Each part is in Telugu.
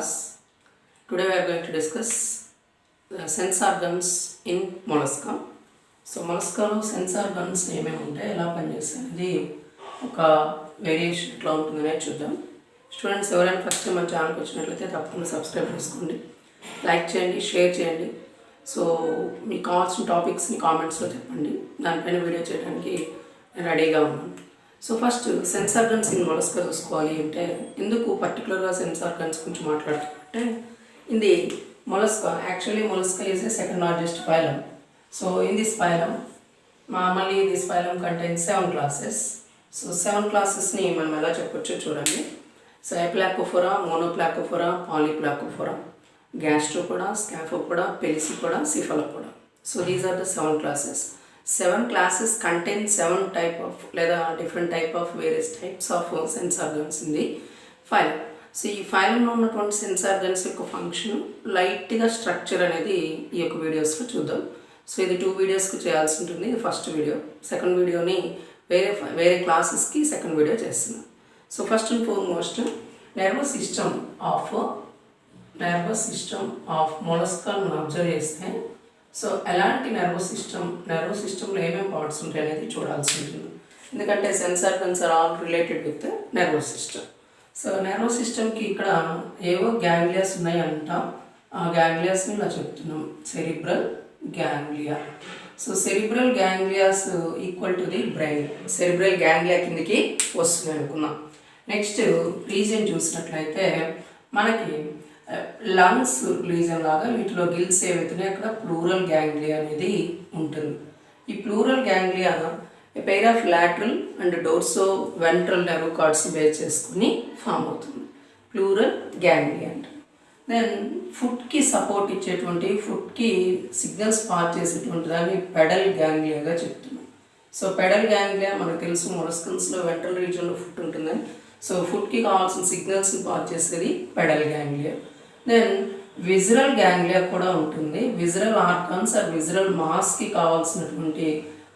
class. Today we are going to discuss sense organs in mollusca. So mollusca lo sense organs ఏమేమి ఉంటాయి, ఎలా పనిచేస్తాయి ఇది ఒక వేరియేషన్ ఎట్లా ఉంటుందనే చూద్దాం. స్టూడెంట్స్ ఎవరైనా ఫస్ట్ టైం మన ఛానల్కి వచ్చినట్లయితే తప్పకుండా సబ్స్క్రైబ్ చేసుకోండి, లైక్ చేయండి, షేర్ చేయండి. సో మీకు కావాల్సిన టాపిక్స్ని కామెంట్స్లో చెప్పండి, దానిపైన వీడియో చేయడానికి నేను రెడీగా ఉన్నాను. So first sense organs in mollusca చూసుకోవాలి అంటే ఎందుకు పర్టికులర్గా సెన్స్ ఆర్గన్స్ గురించి మాట్లాడుతుంటే ఇది mollusca actually mollusca is a second largest phylum. So in this phylum మళ్ళీ this phylum contains 7 classes. So 7 classes-ని మనం ఎలా చెప్పొచ్చో చూడండి. So aplacophora, monoplacophora, polyplacophora, gastropoda, scaphopoda, pelecypoda, cephalopoda. So these are the 7 classes. 7 classes contain 7 type of లేదా different type of various types of sense organs in the phylum. So ఈ ఫైలంలో ఉన్నటువంటి సెన్స్ ఆర్గన్స్ యొక్క ఫంక్షన్ లైట్గా స్ట్రక్చర్ అనేది ఈ యొక్క వీడియోస్లో చూద్దాం. సో ఇది 2 వీడియోస్కి చేయాల్సి ఉంటుంది. ఇది ఫస్ట్ వీడియో, సెకండ్ వీడియోని వేరే క్లాసెస్కి సెకండ్ వీడియో చేస్తున్నాం. So first and foremost nervous system of mollusca మనం అబ్జర్వ్ చేస్తే సో ఎలాంటి నర్వస్ సిస్టంలో ఏమేమి పార్ట్స్ ఉంటాయి అనేది చూడాల్సి ఉంటుంది. ఎందుకంటే sense organs are all related with nervous system. So nervous సిస్టమ్కి ఇక్కడ ఏవో గ్యాంగ్లియాస్ ఉన్నాయి అంట. ఆ గ్యాంగ్లియాస్ని ఇలా చెప్తున్నాం, cerebral ganglia. So cerebral ganglias equal to the brain. Cerebral ganglia కిందకి వస్తుంది అనుకుందాం. నెక్స్ట్ రీజన్ చూసినట్లయితే మనకి లంగ్స్ రీజన్ లాగా వీటిలో గిల్స్ ఏవైతున్నాయి అక్కడ ప్లూరల్ గ్యాంగ్లియా అనేది ఉంటుంది. ఈ pleural ganglia pair of lateral and dorsoventral nerve cords base చేసుకుని ఫామ్ అవుతుంది ప్లూరల్ గ్యాంగ్లియా అంటే. దెన్ ఫుట్కి సపోర్ట్ ఇచ్చేటువంటి, ఫుట్కి సిగ్నల్స్ పాస్ చేసేటువంటి దాన్ని పెడల్ గ్యాంగ్లియాగా చెప్తున్నాం. సో పెడల్ గ్యాంగ్లియా మనకు తెలుసు, మొలస్కన్స్లో వెంట్రల్ రీజన్లో ఫుట్ ఉంటుందని. సో ఫుట్కి కావాల్సిన సిగ్నల్స్ని పాస్ చేసేది pedal ganglia. Then visceral ganglia కూడా ఉంటుంది. విజరల్ ఆర్గాన్స్ ఆర్ విజరల్ మాస్కి కావాల్సినటువంటి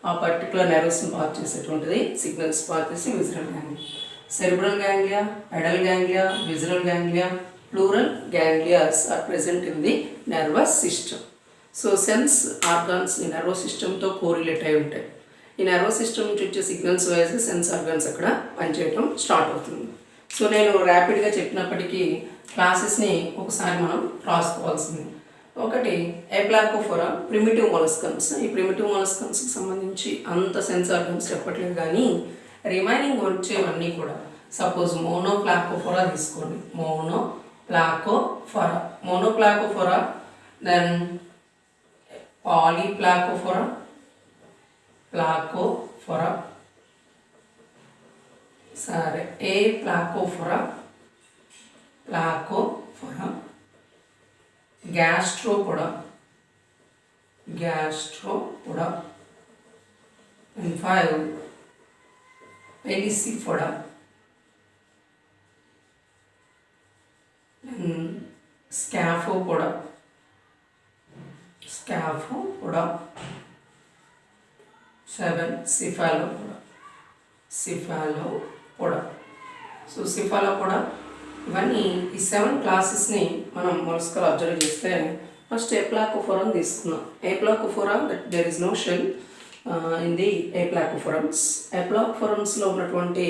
ఆ పర్టికులర్ నెర్వ్స్ని పాస్ చేసేటువంటిది, సిగ్నల్స్ పాస్ చేసి visceral ganglia. Cerebral ganglia, pedal ganglia, visceral ganglia, pleural ganglias are present in the nervous system. So sense organs ఈ నర్వస్ సిస్టమ్తో కోరిలేట్ అయి ఉంటాయి. ఈ నర్వస్ సిస్టమ్ నుంచి వచ్చే సిగ్నల్స్ వైజ్ సెన్స్ ఆర్గాన్స్ అక్కడ పనిచేయటం స్టార్ట్ అవుతుంది. సో నేను ర్యాపిడ్గా చెప్పినప్పటికీ క్లాసెస్ని ఒకసారి మనం రాసుకోవాల్సింది. ఒకటి ఎప్లాకోఫోరా, ప్రిమిటివ్ మొలస్కన్స్. ఈ ప్రిమిటివ్ మొలస్కన్స్కి సంబంధించి అంత సెన్స్ ఆర్గన్స్ చెప్పట్లేదు, కానీ రిమైనింగ్ వచ్చేవన్నీ కూడా సపోజ్ మోనోప్లాకోఫోరా తీసుకోండి. మోనోప్లాకోఫోరా, దెన్ పాలీప్లాకోఫోరా, ప్లాకోఫోరా, సరే ఏ ప్లాకోఫోరా, గ్యాస్ట్రోపోడా, and 5 పెలిసిపోడా, స్కాఫోపోడా, 7 సిఫాలోపోడా. సో సిఫాలోపోడా ఇవన్నీ ఈ 7 classes-ని మనం మొలస్కాలో అబ్జర్వ్ చేస్తే ఫస్ట్ ఎప్లాకోఫోరం తీసుకున్నాం. Aplacophora that there is no shell in the aplacophorums. ఎప్లాకోఫోరమ్స్లో ఉన్నటువంటి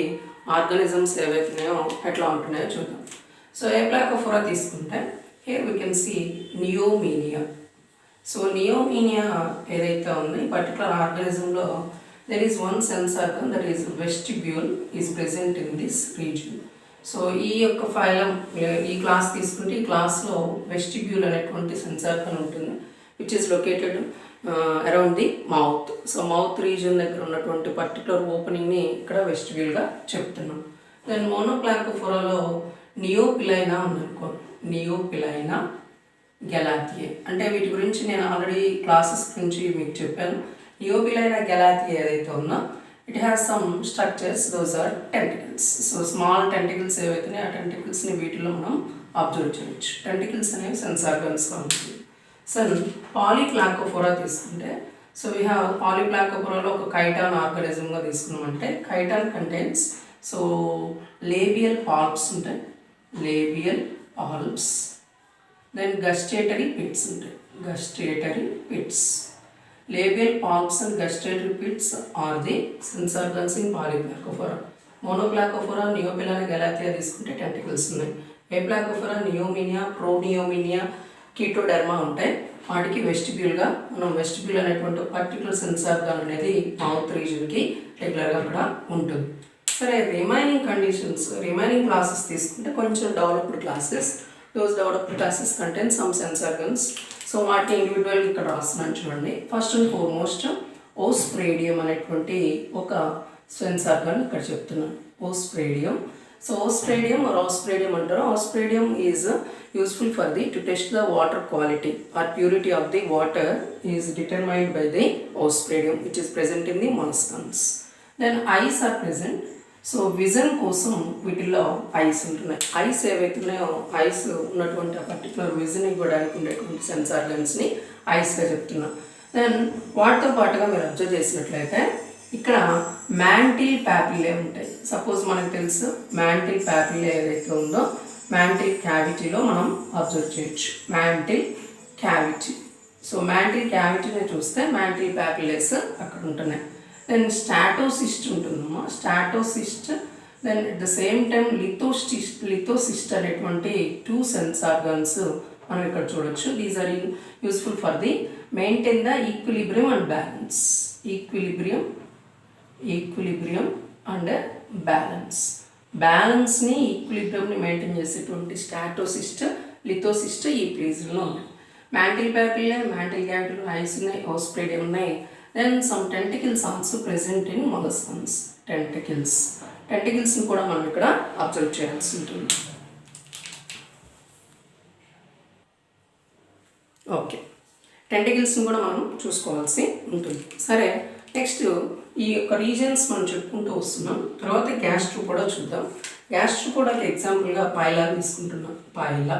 ఆర్గానిజమ్స్ ఏవైతున్నాయో ఎట్లా ఉంటున్నాయో చూద్దాం. సో ఎప్లాకోఫోరా తీసుకుంటే here we can see neomenia. So neomenia ఏదైతే ఉందో ఈ పర్టికులర్ ఆర్గానిజంలో there is one sense organ that is vestibule is present in this region. So ఈ యొక్క ఫైలం ఈ క్లాస్ తీసుకుంటే ఈ క్లాస్లో వెస్టిబ్యూల్ అనేటువంటి సెన్స్ ఆర్గన్ ఉంటుంది, which is located around the mouth. So mouth region దగ్గర ఉన్నటువంటి పర్టికులర్ ఓపెనింగ్ని ఇక్కడ వెస్టిబ్యూల్గా చెప్తున్నాం. దెన్ మోనోప్లాకోఫోరాలో నియోపిలైనా ఉందనుకో, నియోపిలైనా గెలాథియే. అంటే వీటి గురించి నేను ఆల్రెడీ క్లాసెస్ గురించి మీకు చెప్పాను. నియోపిలైనా గెలాథియే ఏదైతే ఉందో it has some structures, those are tentacles. So small tentacles ఏవైతే ఆ టెంటికల్స్ని వీటిలో మనం అబ్జర్వ్ చేయొచ్చు. టెంటికల్స్ అనేవి సెన్స్ ఆర్గన్స్గా ఉంటుంది. సో పాలీప్లాకోఫోరా తీసుకుంటే సో వీ హ్యావ్ పాలీప్లాకోఫోరాలో ఒక కైటాన్ ఆర్గానిజంగా తీసుకున్నామంటే chiton contains so labial palps ఉంటాయి. లేబియల్ ఆల్వ్స్. దెన్ గస్టేటరీ పిట్స్ ఉంటాయి, gustatory pits. Labial palps and gustatory pits are the sense organs in polyplacophora. Monoplacophora, neopilina, galathea తీసుకుంటే టెంటికల్స్ ఉన్నాయి. ఏప్లాకోఫోరా, నియోమినియా, ప్రోనియోమినియా, కీటోడెర్మా ఉంటాయి. వాటికి వెస్టిబ్యూల్గా మనం వెస్టిబ్యూల్ అనేటువంటి పర్టికులర్ సెన్స్ ఆర్గాన్ అనేది మౌత్ రీజన్కి రెగ్యులర్గా అక్కడ ఉంటుంది. సరే, రిమైనింగ్ కండిషన్స్, రిమైనింగ్ క్లాసెస్ తీసుకుంటే కొంచెం developed classes. Those developed classes contain some sense organs. So వాటిని ఇండివిజువల్గా ఇక్కడ రాస్తున్నాను చూడండి. ఫస్ట్ అండ్ ఫార్మోస్ట్ ఓస్ప్రేడియం అనేటువంటి ఒక సెన్స్ ఆర్గాన్ ఇక్కడ చెప్తున్నాను, ఓస్ప్రేడియం. సో ఓస్ప్రేడియం ఆర్ ఆస్ప్రేడియం అంటారు. Osphradium is useful for the to test the water quality or purity of the water is determined by the osphradium which is present in the molluscans. Then eyes are present. So vision కోసం వీటిల్లో ఐస్ ఉంటున్నాయి. ఐస్ ఏవైతున్నాయో ఐస్ ఉన్నటువంటి ఆ పర్టికులర్ విజన్ ఇవ్వడానికి ఉండేటువంటి సెన్స్ ఆర్గన్స్ని ఐస్గా చెప్తున్నాం. దెన్ వాటితో పాటుగా మీరు అబ్జర్వ్ చేసినట్లయితే ఇక్కడ మ్యాంటిల్ ప్యాపిల్లే ఉంటాయి. సపోజ్ మనకు తెలుసు మ్యాంటిల్ ప్యాపిల్లే ఏదైతే ఉందో మ్యాంటిల్ క్యావిటీలో మనం అబ్జర్వ్ చేయొచ్చు, మ్యాంటిల్ క్యావిటీ. సో మ్యాంటిల్ క్యావిటీని చూస్తే మ్యాంటిల్ ప్యాపిల్లెస్ అక్కడ ఉంటున్నాయి. దెన్ స్టాటోసిస్ట్ ఉంటుందమ్మా, statocyst. Then at the same time lithocyst అనేటువంటి టూ సెన్స్ ఆర్గన్స్ మనం ఇక్కడ చూడొచ్చు. These are useful for the maintain the equilibrium and balance. Equilibrium and balance. బ్యాలెన్స్ని ఈక్విలిబ్రియంని మెయింటైన్ చేసేటువంటి స్టాటోసిస్ట్, లిథోసిస్ట్ ఈ ప్లేస్లో ఉన్నాయి. మ్యాంటిల్ ప్యాపిల్లే, మ్యాంటిల్ క్యావిటీలో ఐస్ ఉన్నాయి, ఓస్ప్రేడియం ఉన్నాయి. Then some tentacles also present in molluscans. Tentacles కూడా మనం ఇక్కడ అబ్జర్వ్ చేయాల్సి ఉంటుంది. ఓకే, టెంటికల్స్ని కూడా మనం చూసుకోవాల్సి ఉంటుంది. సరే, నెక్స్ట్ ఈ యొక్క రీజన్స్ మనం చెప్పుకుంటూ వస్తున్నాం. తర్వాత గ్యాస్ట్రోపోడా చూద్దాం. గ్యాస్ట్రోపోడాకి ఎగ్జాంపుల్గా పైలా తీసుకుంటున్నాం, పైలా.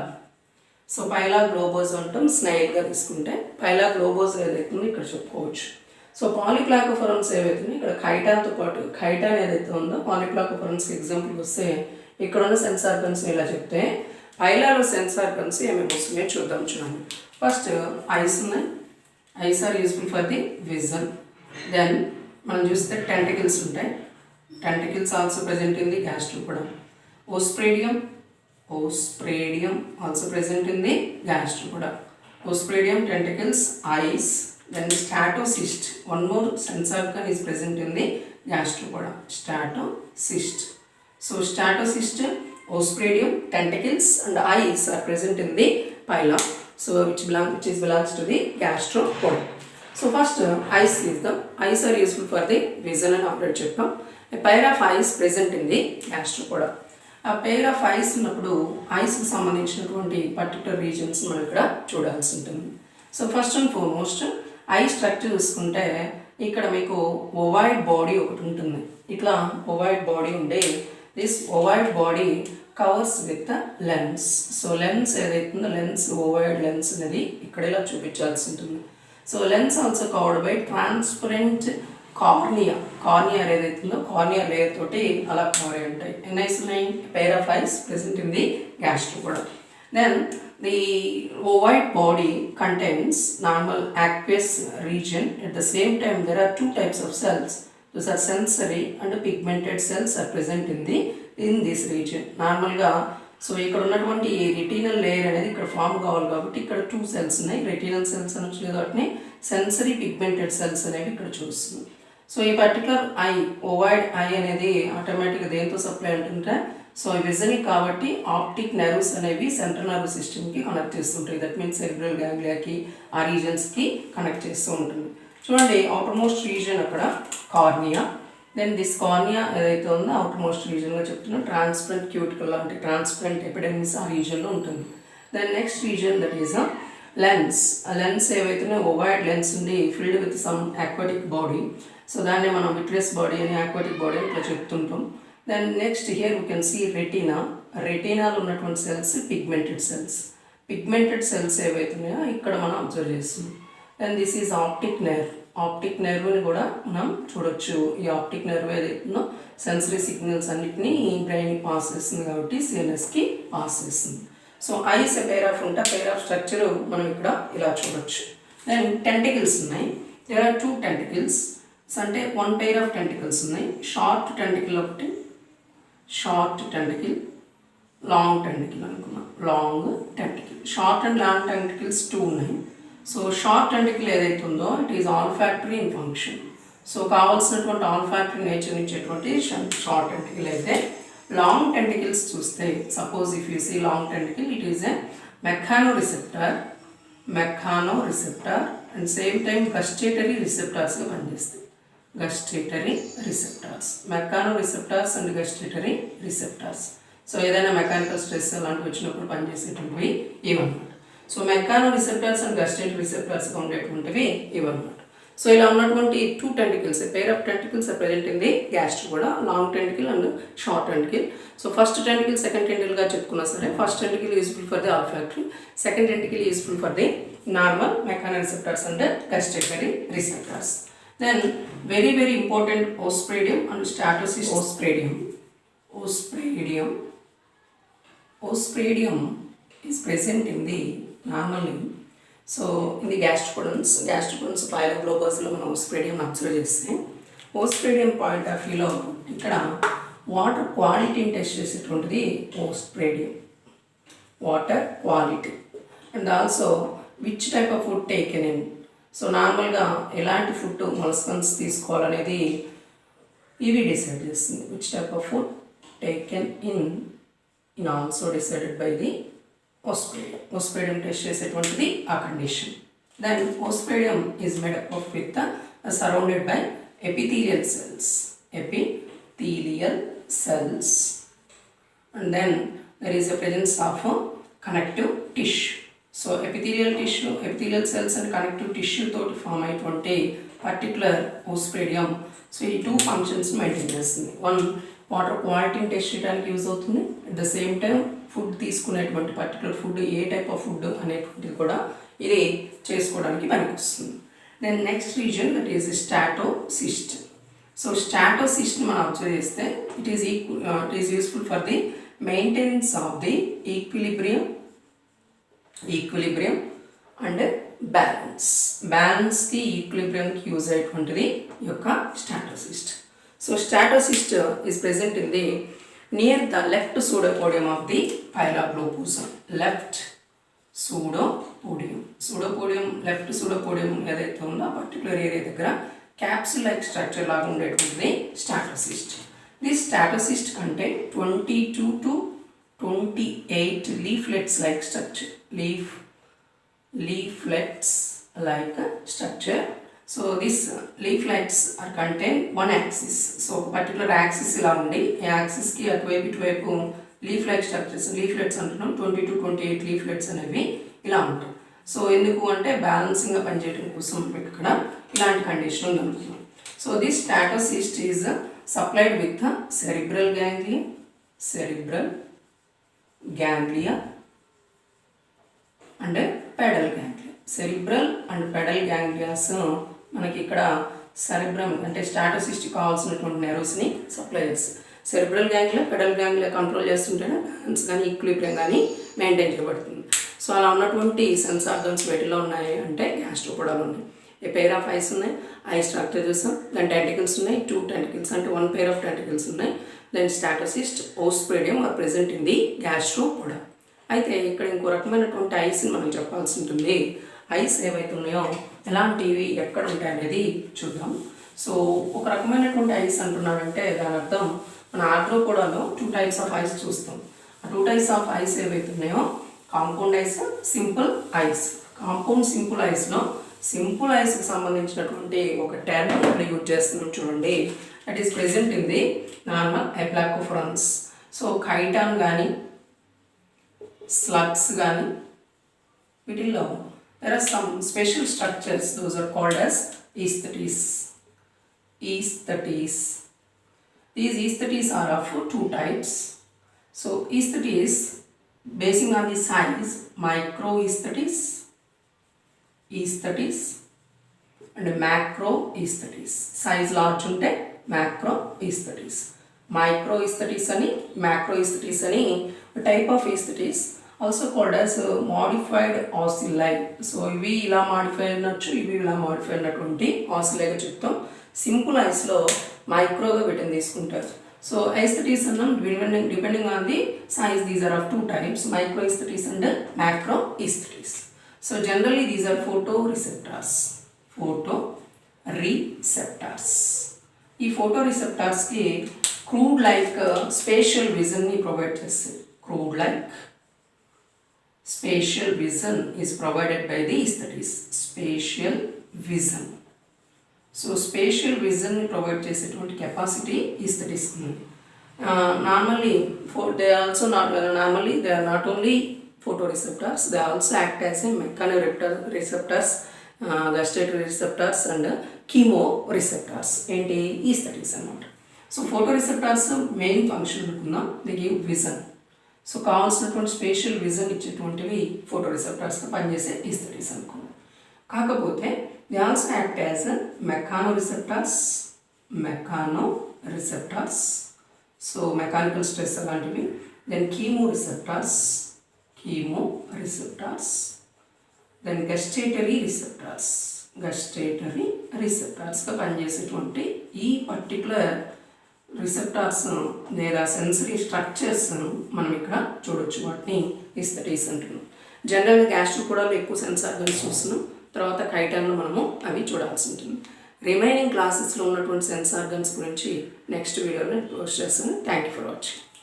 సో పైలా గ్లోబోస్ అంటాం, స్నైల్గా తీసుకుంటే పైలా గ్లోబోస్ ఏదైతుందో ఇక్కడ చెప్పుకోవచ్చు. సో పాలీప్లాకోఫోరన్స్ ఏవైతే ఇక్కడ ఖైటాన్తో పాటు ఖైటాన్ ఏదైతే ఉందో పాలీప్లాకోఫోరన్స్కి ఎగ్జాంపుల్ వస్తే ఇక్కడ ఉన్న సెన్స్ ఆర్గన్స్ని ఇలా చెప్తే పైలాలో సెన్స్ ఆర్గన్స్ ఏమేమి వస్తున్నాయో చూద్దాం. చూడండి, ఫస్ట్ ఐస్ ఉన్నాయి, eyes are useful for the vision. Then మనం చూస్తే టెంటికల్స్ ఉంటాయి, tentacles also present in the gastropoda. Osphradium also present in the gastropoda. Osphradium, tentacles, eyes. Then the statocyst, one more sense organ is present in the gastropoda, statocyst. So statocyst, osphradium, tentacles and eyes are present in the pila, so which belongs to the gastropoda. So first eyes is the eyes are useful for the vision and already checked. A pair of eyes present in the gastropoda. ఆ పెయిర్ ఆఫ్ ఐస్ ఉన్నప్పుడు ఐస్కి సంబంధించినటువంటి పర్టికులర్ రీజన్స్ మనం ఇక్కడ చూడాల్సి ఉంటుంది. So first and foremost eye structure చూసుకుంటే ఇక్కడ మీకు ఓవైడ్ బాడీ ఒకటి ఉంటుంది. ఇట్లా ఓవైడ్ బాడీ ఉండే this ovoid body covers with lens. So lens ఏదైతుందో లెన్స్, ఓవైడ్ లెన్స్ అనేది ఇక్కడ ఇలా చూపించాల్సి ఉంటుంది. So lens also covered by transparent cornea ఏదైతుందో కార్నియా లేయర్ తోటి అలా కవర్ అయి ఉంటాయి. ఎన్ని ఐస్ ఉన్నాయి? Pair of ice present in the gastropoda. Then the ovoid body contains normal aqueous region. At the same time, there are two types of cells. Those are sensory and pigmented cells are present in this region. Normal ga so ఇక్కడ ఉన్నటువంటి రెటినల్ లేయర్ అనేది ఇక్కడ ఫామ్ కావాలి కాబట్టి ఇక్కడ టూ సెల్స్ ఉన్నాయి. రెటినల్ సెల్స్ అని వచ్చి వాటిని సెన్సరీ పిగ్మెంటెడ్ సెల్స్ అనేవి ఇక్కడ చూస్తున్నాం. సో ఈ పర్టికులర్ ఐ ఓవైడ్ ఐ అనేది ఆటోమేటిక్గా దేంతో సప్లై ఉంటుంటే సో విజన్ కాబట్టి ఆప్టిక్ నర్వ్స్ అనేవి సెంట్రల్ నర్వ్ సిస్టమ్కి కనెక్ట్ చేస్తుంటాయి. దట్ మీన్స్ సెరిబ్రల్ గ్యాంగ్లియాకి ఆ రీజన్స్కి కనెక్ట్ చేస్తూ ఉంటుంది. చూడండి, అవుటర్ మోస్ట్ రీజన్ అక్కడ కార్నియా. దెన్ దిస్ కార్నియా ఏదైతే ఉందో అవుటర్ మోస్ట్ రీజన్గా చెప్తున్నాం. ట్రాన్స్పరెంట్ క్యూటికల్ అంటే ట్రాన్స్పరెంట్ ఎపిడెమిస్ ఆ రీజన్లో ఉంటుంది. Then next reason that is lens. ఆ లెన్స్ ఏవైతే ఓవైడ్ లెన్స్ ఉండి filled with some aquatic body. So దాన్ని మనం విట్రియస్ బాడీ అని ఆక్వాటిక్ బాడీ అని ఇట్లా చెప్తుంటాం. Then next here we can see retina. రెటీనాలో ఉన్నటువంటి సెల్స్ పిగ్మెంటెడ్ సెల్స్ ఏవైతున్నాయో ఇక్కడ మనం అబ్జర్వ్ చేస్తున్నాం. Then this is optic nerve. Optic నెర్వ్ని కూడా మనం చూడొచ్చు. ఈ ఆప్టిక్ నెర్వ్ ఏదైతుందో సెన్సరీ సిగ్నల్స్ అన్నిటినీ బ్రెయిన్కి పాస్ చేస్తుంది కాబట్టి సిఎన్ఎస్కి పాస్ చేస్తుంది. సో ఐస్ పేర్ ఆఫ్ ఉంటే పేర్ ఆఫ్ స్ట్రక్చర్ మనం ఇక్కడ ఇలా చూడొచ్చు. దెన్ టెంటికల్స్ ఉన్నాయి. There are 2 tentacles. అంటే 1 pair ఆఫ్ టెంటికల్స్ ఉన్నాయి. షార్ట్ టెంటికల్ ఒకటి, షార్ట్ టెంటికల్, లాంగ్ టెంటికల్ అనుకున్నాం. Long tentacle, short and long tentacles 2 ఉన్నాయి. సో షార్ట్ టెంటికల్ ఏదైతే ఉందో it is olfactory in function. So కావాల్సినటువంటి ఆల్ఫాక్టరీ నేచర్ ఇచ్చేటువంటి షార్ట్ టెంటికల్ అయితే, లాంగ్ టెంటికల్స్ చూస్తే suppose if you see long tentacle it is a mechanoreceptor and same time gustatory రిసెప్టార్స్గా పనిచేస్తాయి. Gustatory receptors, mechanoreceptors and gustatory receptors. So ఏదైనా మెకానికల్ స్ట్రెస్ అలాంటివి వచ్చినప్పుడు పనిచేసేటువంటివి ఇవన్నమాట. సో మెకానోరిసెప్టార్స్ అండ్ గస్టేటరీ రిసెప్టార్స్గా ఉండేటువంటివి ఇవన్నమాట. సో ఇలా ఉన్నటువంటి 2 tentacles, pair of tentacles are present in the gastric, long tentacle and short tentacle. So first tentacle, second టెంటికల్గా చెప్పుకున్నా సరే, first tentacle useful for the olfactory, second tentacle useful for the normal mechanoreceptors and gustatory receptors. Then very very important osphradium and statocyst. Ospedium is present in the normally. So in the gastropods phyloglobus లో మనం ospedium అబ్జర్వ్ చేస్తే, ospedium పాయింట్ ఆఫ్ వ్యూలో ఇక్కడ వాటర్ క్వాలిటీని టెస్ట్ చేసేటువంటిది ospedium, water quality and also which type of food taken in. So నార్మల్గా ఎలాంటి ఫుడ్ మొలస్కన్స్ తీసుకోవాలనేది ఇవి డిసైడ్ చేస్తుంది. Which type of food taken in also decided by the ospedium. Ospedium test చేసేటువంటిది ఆ condition. Then ospedium is made up of with surrounded by epithelial cells and then there is a presence of connective tissue. So epithelial cells and connective tissue తోటి ఫామ్ అయ్యేటువంటి పర్టికులర్ ospedium. సో ఈ 2 ఫంక్షన్స్ మెయింటైన్ చేస్తుంది. 1 వాటర్ క్వాలిటీని టెస్ట్ చేయడానికి యూజ్ అవుతుంది, at the same time food తీసుకునేటువంటి పర్టికులర్ ఫుడ్ ఏ టైప్ ఆఫ్ ఫుడ్ అనేటువంటిది కూడా ఇది చేసుకోవడానికి పనికొస్తుంది. Then next reason that is statocyst. So స్టాటోసిస్ట్ని మనం అబ్జర్వ్ చేస్తే it is useful for the maintenance of the equilibrium and బ్యాలెన్స్కి ఈక్విలిబ్రియంకి యూజ్ అయ్యేటువంటిది ఈ యొక్క స్టాటోసిస్ట్. So statocyst is present in the near the left pseudopodium of the phyloglobosum. Left pseudopodium ఏదైతే ఉందో ఆ పర్టికులర్ ఏరియా దగ్గర క్యాప్సిల్ లైక్ స్ట్రక్చర్ లాగా ఉండేటువంటిది స్టాటోసిస్ట్. దిస్ స్టాటోసిస్ట్ కంటే 22 to 28 leaflets like structure. Leaflets like structure. So these leaflets are contain one axis. So particular axis ఇలా ఉండి ఈ యాక్సిస్కి అటువైపు ఇటువైపు leaflet structures, leaflets అంటున్నాం, 20 to 28 leaflets అనేవి ఇలా ఉంటాయి. సో ఎందుకు అంటే బ్యాలెన్సింగ్గా పనిచేయడం కోసం ఇక్కడ ఇలాంటి కండిషన్ ఉందనుకున్నాం. So this statocyst is supplied with cerebral ganglia and pedal ganglia. Cerebral and pedal ganglias మనకి ఇక్కడ సెరిబ్రమ్ అంటే స్టాటోసిస్ట్కి కావాల్సినటువంటి నెర్వ్స్ని సప్లై చేస్తుంది. Cerebral ganglia, pedal ganglia control చేస్తుంటేనే బ్యాలెన్స్ కానీ ఈక్విలిబ్రియం కానీ మెయింటైన్ చేయబడుతుంది. సో అలా ఉన్నటువంటి సెన్స్ ఆర్గన్స్ వేటిలో ఉన్నాయి అంటే గ్యాస్ట్రోపోడాలు ఉన్నాయి. ఏ పేర్ ఆఫ్ ఐస్ ఉన్నాయి, ఐ స్ట్రక్చర్ చూసాం. దాని టెంటికల్స్ ఉన్నాయి, 2 టెంటికల్స్ అంటే 1 pair ఆఫ్ టెంటికల్స్ ఉన్నాయి. Then statocyst, osphradium are present in the gastropoda. అయితే ఇక్కడ ఇంకో రకమైనటువంటి ఐస్ని మనం చెప్పాల్సి ఉంటుంది. ఐస్ ఏవైతే ఉన్నాయో ఎలాంటివి ఎక్కడ ఉంటాయి అనేది చూద్దాం. సో ఒక రకమైనటువంటి ఐస్ అంటున్నాడంటే దాని అర్థం మన ఆర్థ్రోపోడాలో 2 types ఆఫ్ ఐస్ చూస్తాం. ఆ 2 types ఆఫ్ ఐస్ ఏవైతే ఉన్నాయో compound eyes, simple eyes. Compound simple ఐస్లో సింపుల్ ఐస్కి సంబంధించినటువంటి ఒక టర్మ్ ఇక్కడ యూజ్ చేస్తున్నాం చూడండి. That is present in the normal aplacophorans. So chiton కానీ స్లగ్స్ కానీ వీటిల్లో there are some special structures, those are called as aesthetes. These aesthetes are of 2 types. So aesthetes basing on the size, microaesthetes and macroaesthetes. Size large unte macroaesthetes. Microaesthetes ani macroaesthetes ani type of aesthetes also called as modified ocelli. So ఇవి ఇలా మాడిఫై అయినచ్చు, ఇవి ఇలా మాడిఫై అయినటువంటి ఆసిల్లైగా చెప్తాం. సింపుల్ ఐస్లో మైక్రోగా వీటిని తీసుకుంటారు. సో aesthetes అన్నాం depending on the size. These are of 2 types, micro aesthetes and macro aesthetes. So generally these are photoreceptors. ఈ ఫోటోరిసెప్టార్స్కి క్రూడ్ లైక్ స్పేషియల్ విజన్ని ప్రొవైడ్ చేస్తాయి. Crude like spatial vision is provided by the aesthetes. Spatial vision. So spatial విజన్ని ప్రొవైడ్ చేసేటువంటి కెపాసిటీ ఈస్థెటిస్కి ఉంది. Normally they are not only photoreceptors, they also act as a mechanoreceptors, gustatory receptors and chemoreceptors. ఏంటి ఈస్థెటిక్స్ అన్నమాట. సో ఫోటోరిసెప్టార్స్ మెయిన్ ఫంక్షన్ అనుకుందాం, దే గివ్ విజన్. సో కావాల్సినటువంటి స్పేషియల్ విజన్ ఇచ్చేటువంటివి ఫోటోరిసెప్టార్స్గా పనిచేసే ఈస్థెటిక్స్ అనుకుందాం. కాకపోతే they also act as mechanoreceptors. So mechanical stress అలాంటివి. దెన్ chemoreceptors, దెన్ గస్టేటరీ రిసెప్టార్స్గా పనిచేసేటువంటి ఈ పర్టికులర్ రిసెప్టార్స్ లేదా సెన్సరీ స్ట్రక్చర్స్ను మనం ఇక్కడ చూడొచ్చు. వాటిని ఈస్థెటిక్స్ అంటున్నాం. జనరల్గా గ్యాస్ట్రిక్ కూడా ఎక్కువ సెన్స్ ఆర్గన్స్ చూస్తున్నాం. తర్వాత కైటాన్లో మనము అవి చూడాల్సి ఉంటుంది. రిమైనింగ్ క్లాసెస్లో ఉన్నటువంటి సెన్స్ ఆర్గన్స్ గురించి నెక్స్ట్ వీడియోలో పోస్ట్ చేస్తాను. Thank you for watching.